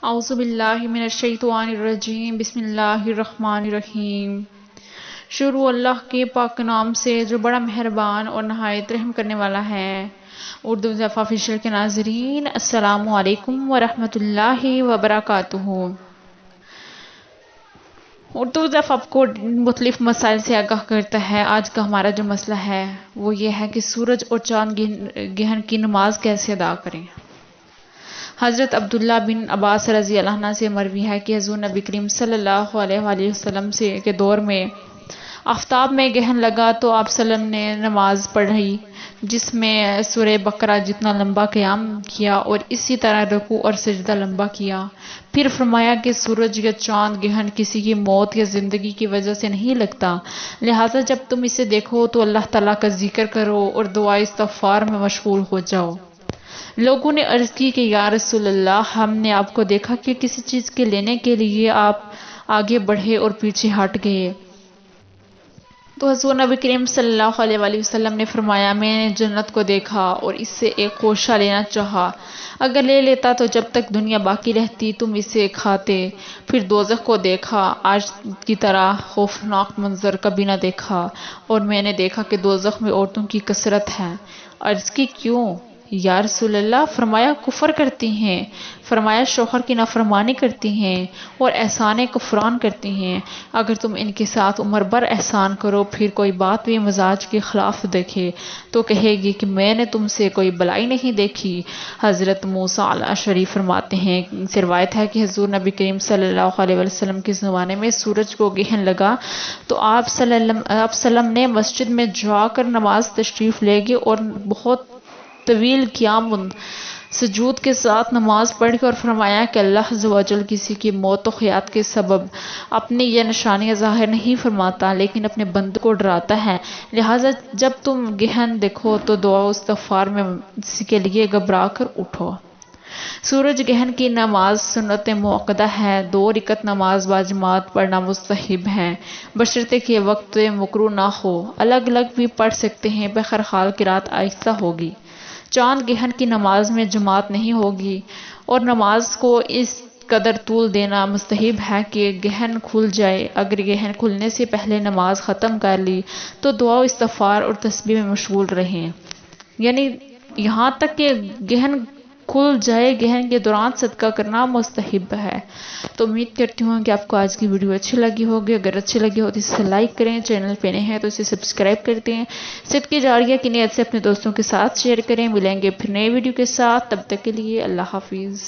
اعوذ باللہ من الشیطان الرجیم، بسم اللہ الرحمن الرحیم۔ شروع اللہ کے پاک نام سے جو بڑا مہربان اور نہایت رحم کرنے والا ہے۔ اردو ضیف آفیشیل کے ناظرین، السلام علیکم ورحمۃ اللہ وبرکاتہ۔ اردو ضیف آپ کو مختلف مسائل سے آگاہ کرتا ہے۔ آج کا ہمارا جو مسئلہ ہے وہ یہ ہے کہ سورج اور چاند گہن کی نماز کیسے ادا کریں۔ حضرت عبداللہ بن عباس رضی اللہ عنہ سے مروی ہے کہ حضور نبی کریم صلی اللہ علیہ وآلہ وسلم کے دور میں آفتاب میں گہن لگا تو آپ صلی اللہ علیہ وسلم نے نماز پڑھی جس میں سورہ بقرہ جتنا لمبا قیام کیا اور اسی طرح رکوع اور سجدہ لمبا کیا۔ پھر فرمایا کہ سورج یا چاند گہن کسی کی موت یا زندگی کی وجہ سے نہیں لگتا، لہٰذا جب تم اسے دیکھو تو اللہ تعالیٰ کا ذکر کرو اور دعا استغفار میں مشغول ہو جاؤ۔ لوگوں نے عرض کی کہ یا رسول اللہ، ہم نے آپ کو دیکھا کہ کسی چیز کے لینے کے لیے آپ آگے بڑھے اور پیچھے ہٹ گئے۔ تو حضور نبی کریم صلی اللہ علیہ وآلہ وسلم نے فرمایا، میں نے جنت کو دیکھا اور اس سے ایک خوشہ لینا چاہا، اگر لے لیتا تو جب تک دنیا باقی رہتی تم اسے کھاتے۔ پھر دوزخ کو دیکھا، آج کی طرح خوفناک منظر کبھی نہ دیکھا، اور میں نے دیکھا کہ دوزخ میں عورتوں کی کثرت ہے۔ عرض کی کیوں یا رسول اللہ؟ فرمایا کفر کرتی ہیں، فرمایا شوہر کی نافرمانی کرتی ہیں اور احسان کفران کرتی ہیں۔ اگر تم ان کے ساتھ عمر بھر احسان کرو، پھر کوئی بات بھی مزاج کے خلاف دیکھے تو کہے گی کہ میں نے تم سے کوئی بلائی نہیں دیکھی۔ حضرت موسیٰ الاشعری فرماتے ہیں، سے روایت ہے کہ حضور نبی کریم صلی اللہ علیہ وسلم کے زمانے میں سورج کو گہن لگا تو آپ صلی اللہ علیہ وسلم نے مسجد میں جا کر نماز تشریف لے گئے اور بہت طویل قیام سجود کے ساتھ نماز پڑھ کے اور فرمایا کہ اللہ عز و جل کسی کی موت و حیات کے سبب اپنی یہ نشانیاں ظاہر نہیں فرماتا لیکن اپنے بندے کو ڈراتا ہے، لہٰذا جب تم گہن دیکھو تو دعا و استغفار میں اسی کے لیے گھبرا کر اٹھو۔ سورج گہن کی نماز سنت موقدہ ہے، 2 رکعت نماز باجماعت پڑھنا مستحب ہے، بشرطے کہ وقت مکروہ نہ ہو۔ الگ الگ بھی پڑھ سکتے ہیں، بہرحال قرات آہستہ ہوگی۔ چاند گہن کی نماز میں جماعت نہیں ہوگی اور نماز کو اس قدر طول دینا مستحب ہے کہ گہن کھل جائے۔ اگر گہن کھلنے سے پہلے نماز ختم کر لی تو دعا و استغفار اور تسبیح میں مشغول رہیں، یعنی یہاں تک کہ گہن کھل جائے، گہن کے دوران صدقہ کرنا مستحب ہے۔ تو امید کرتی ہوں کہ آپ کو آج کی ویڈیو اچھی لگی ہوگی۔ اگر اچھی لگی ہو تو اسے لائک کریں، چینل پہ نئے ہیں تو اسے سبسکرائب کرتے ہیں، صدقہ جاریہ کی نیت سے اپنے دوستوں کے ساتھ شیئر کریں۔ ملیں گے پھر نئے ویڈیو کے ساتھ، تب تک کے لیے اللہ حافظ۔